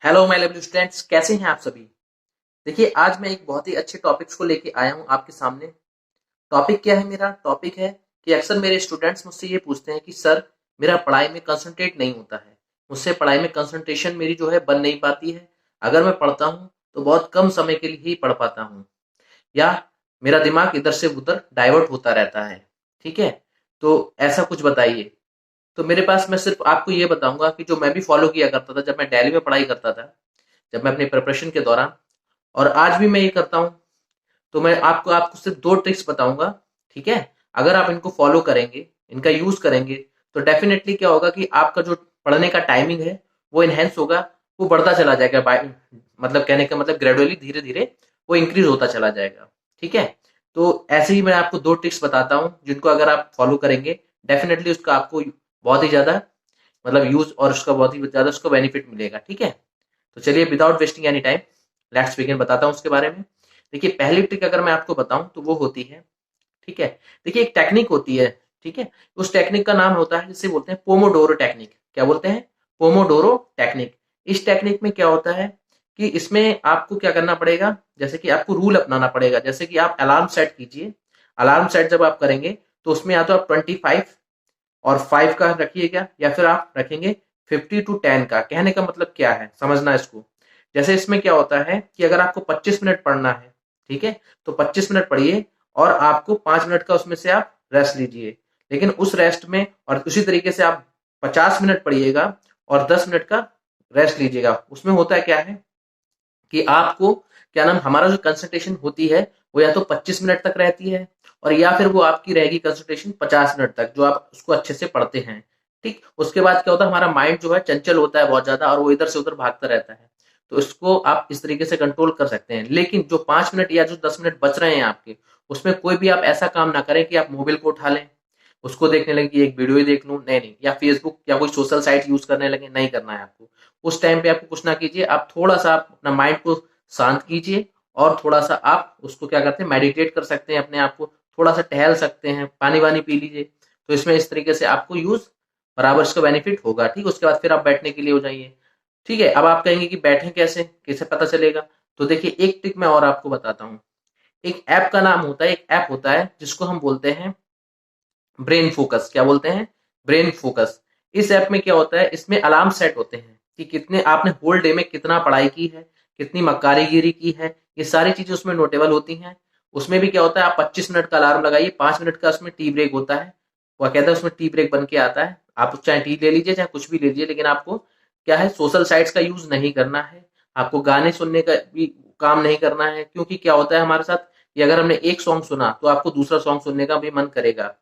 Hello my lovely students, कैसे हैं आप सभी। देखिए, आज मैं एक बहुत ही अच्छे टॉपिक्स को लेके आया हूं आपके सामने। टॉपिक क्या है? मेरा टॉपिक है कि अक्सर मेरे स्टूडेंट्स मुझसे ये पूछते हैं कि सर, मेरा पढ़ाई में कंसंट्रेट नहीं होता है। मुझसे पढ़ाई में कंसंट्रेशन मेरी जो है बन नहीं पाती है। अगर मैं पढ़ता हूँ तो बहुत कम समय के लिए ही पढ़ पाता हूँ, या मेरा दिमाग इधर से उधर डाइवर्ट होता रहता है। ठीक है, तो ऐसा कुछ बताइए। तो मेरे पास मैं सिर्फ आपको ये बताऊंगा कि जो मैं भी फॉलो किया करता था जब मैं दिल्ली में पढ़ाई करता था, जब मैं अपनी प्रिपरेशन के दौरान, और आज भी मैं ये करता हूँ। तो मैं आपको आपको सिर्फ दो ट्रिक्स बताऊंगा। ठीक है, अगर आप इनको फॉलो करेंगे, इनका यूज करेंगे, तो डेफिनेटली क्या होगा कि आपका जो पढ़ने का टाइमिंग है वो इनहेंस होगा, वो बढ़ता चला जाएगा। मतलब कहने का मतलब ग्रेजुअली धीरे धीरे वो इंक्रीज होता चला जाएगा। ठीक है, तो ऐसे ही मैं आपको दो ट्रिक्स बताता हूँ जिनको अगर आप फॉलो करेंगे, डेफिनेटली उसका आपको बहुत ही ज्यादा मतलब यूज और उसका बहुत ही ज्यादा उसको बेनिफिट मिलेगा। ठीक है, तो चलिए without wasting any time let's begin, बताता हूँ उसके बारे में। देखिए, पहली ट्रिक अगर मैं आपको बताऊं तो वो होती है, ठीक है, देखिए एक टेक्निक होती है। ठीक है, उस टेक्निक का नाम होता है जिसे बोलते हैं पोमोडोरो टेक्निक। क्या बोलते हैं? Pomodoro technique. इस टेक्निक में क्या होता है कि इसमें आपको क्या करना पड़ेगा, जैसे कि आपको रूल अपनाना पड़ेगा। जैसे कि आप अलार्म सेट कीजिए। अलार्म सेट जब आप करेंगे तो उसमें या तो आप 25 और 5 का रखिएगा, या फिर आप रखेंगे 50 टू 10 का। कहने का मतलब क्या है, समझना इसको। जैसे इसमें क्या होता है कि अगर आपको 25 मिनट पढ़ना है, ठीक है, तो 25 मिनट पढ़िए और आपको 5 मिनट का उसमें से आप रेस्ट लीजिए। लेकिन उस रेस्ट में और उसी तरीके से आप 50 मिनट पढ़िएगा और 10 मिनट का रेस्ट लीजिएगा। उसमें होता है क्या है कि आपको क्या नाम, हमारा जो कंसंट्रेशन होती है वो या तो 25 मिनट तक रहती है, और या फिर वो आपकी रहेगी कंसंट्रेशन 50 मिनट तक, जो आप उसको अच्छे से पढ़ते हैं। ठीक, उसके बाद क्या होता है, हमारा माइंड जो है चंचल होता है बहुत ज्यादा, और वो इधर से उधर भागता रहता है। तो इसको आप इस तरीके से कंट्रोल कर सकते हैं। लेकिन जो 5 मिनट या जो 10 मिनट बच रहे हैं आपके, उसमें कोई भी आप ऐसा काम ना करें कि आप मोबाइल को उठा लें, उसको देखने लगे कि एक वीडियो ही देख लूं, नहीं नहीं, या फेसबुक या कोई सोशल साइट यूज करने लगे, नहीं करना है आपको। उस टाइम पे आपको कुछ ना कीजिए, आप थोड़ा सा आप अपना माइंड को शांत कीजिए, और थोड़ा सा आप उसको क्या करते हैं, मेडिटेट कर सकते हैं, अपने आप को थोड़ा सा टहल सकते हैं, पानी वानी पी लीजिए। तो इसमें इस तरीके से आपको यूज बराबर इसका बेनिफिट होगा। ठीक, उसके बाद फिर आप बैठने के लिए हो जाइए। ठीक है, अब आप कहेंगे कि बैठे कैसे, कैसे पता चलेगा। तो देखिए, एक ट्रिक मैं और आपको बताता हूँ। एक ऐप का नाम होता है, एक ऐप होता है जिसको हम बोलते हैं ब्रेन फोकस। क्या बोलते हैं? Brain focus. इस ऐप में क्या होता है, इसमें अलार्म सेट होते हैं कि कितने आपने होल डे में कितना पढ़ाई की है, कितनी मक्कारीगिरी की है, ये सारी चीजें उसमें नोटेबल होती हैं। उसमें भी क्या होता है, आप 25 मिनट का अलार्म लगाइए, 5 मिनट का उसमें टी ब्रेक होता है। वो कहता है उसमें टी ब्रेक बन के आता है। आप चाहे टी ले लीजिए चाहे कुछ भी ले लीजिए, लेकिन आपको क्या है, सोशल साइट्स का यूज नहीं करना है। आपको गाने सुनने का भी काम नहीं करना है, क्योंकि क्या होता है हमारे साथ कि अगर हमने एक सॉन्ग सुना तो आपको दूसरा सॉन्ग सुनने का भी मन करेगा।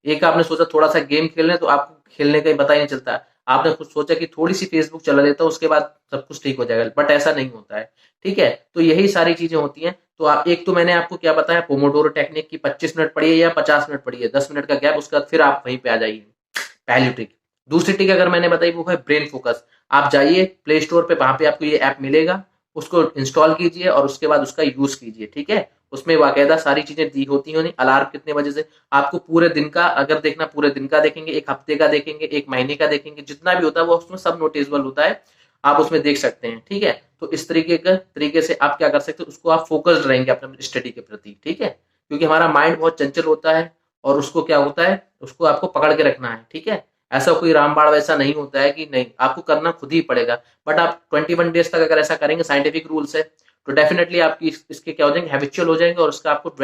एक आपने सोचा थोड़ा सा गेम खेल रहे तो आपको खेलने का ही पता ही नहीं चलता। आपने कुछ सोचा कि थोड़ी सी फेसबुक चला लेता हूँ, उसके बाद सब कुछ ठीक हो जाएगा, बट ऐसा नहीं होता है। ठीक है, तो यही सारी चीजें होती हैं। तो आप एक, तो मैंने आपको क्या बताया, पोमोडोरो टेक्निक की 25 मिनट पढ़िए या 50 मिनट पढ़िए, 10 मिनट का गैप, उसके बाद फिर आप वहीं पे आ जाइए। पहली ट्रिक। दूसरी ट्रिक अगर मैंने बताई वो है ब्रेन फोकस। आप जाइए प्ले स्टोर पे, वहां पे आपको ये ऐप मिलेगा, उसको इंस्टॉल कीजिए और उसके बाद उसका यूज कीजिए। ठीक है, उसमें बाकायदा सारी चीजें दी होती हैं, अलार्म कितने बजे से, आपको पूरे दिन का अगर देखना, पूरे दिन का देखेंगे, एक हफ्ते का देखेंगे, एक महीने का देखेंगे, जितना भी होता है वो उसमें सब नोटिसबल होता है, आप उसमें देख सकते हैं। ठीक है, तो इस तरीके से आप क्या कर सकते हो, उसको आप फोकस्ड रहेंगे अपने स्टडी के प्रति। ठीक है, क्योंकि हमारा माइंड बहुत चंचल होता है, और उसको क्या होता है, उसको आपको पकड़ के रखना है। ठीक है, ऐसा कोई रामबाण वैसा नहीं होता है कि नहीं, आपको करना खुद ही पड़ेगा। बट आप 21 डेज तक अगर ऐसा करेंगे, साइंटिफिक रूल्स है, तो डेफिनेटली आपकी इसके क्या हो जाएंगे, हैबिचुअल हो जाएंगे, और उसका आपको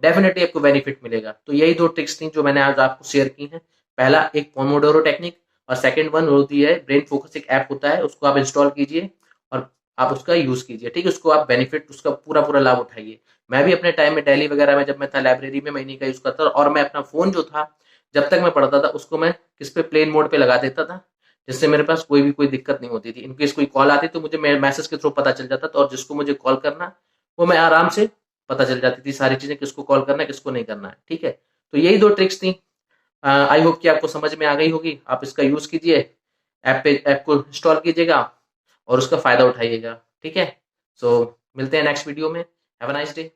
डेफिनेटली आपको बेनिफिट मिलेगा। तो यही दो ट्रिक्स थी जो मैंने आज आपको शेयर की हैं। पहला एक पोमोडोरो टेक्निक, और सेकंड वन होती है ब्रेन फोकस। एक ऐप होता है, उसको आप इंस्टॉल कीजिए और आप उसका यूज कीजिए। ठीक है, उसको आप बेनिफिट, उसका पूरा पूरा लाभ उठाइए। मैं भी अपने टाइम में दिल्ली वगैरह में जब मैं था लाइब्रेरी में, मैं इन्हीं का यूज करता था, और मैं अपना फोन जो था जब तक मैं पढ़ता था उसको मैं किस पे, प्लेन मोड पे लगा देता था, जिससे मेरे पास कोई भी कोई दिक्कत नहीं होती थी। इनकेस कोई कॉल आती तो मुझे मैसेज के थ्रू पता चल जाता था, और जिसको मुझे कॉल करना वो मैं आराम से पता चल जाती थी सारी चीजें, किसको कॉल करना है किसको नहीं करना है। ठीक है, तो यही दो ट्रिक्स थी। आई होप कि आपको समझ में आ गई होगी। आप इसका यूज कीजिए, ऐप को इंस्टॉल कीजिएगा और उसका फायदा उठाइएगा। ठीक है, सो मिलते हैं नेक्स्ट वीडियो में। Have a nice day.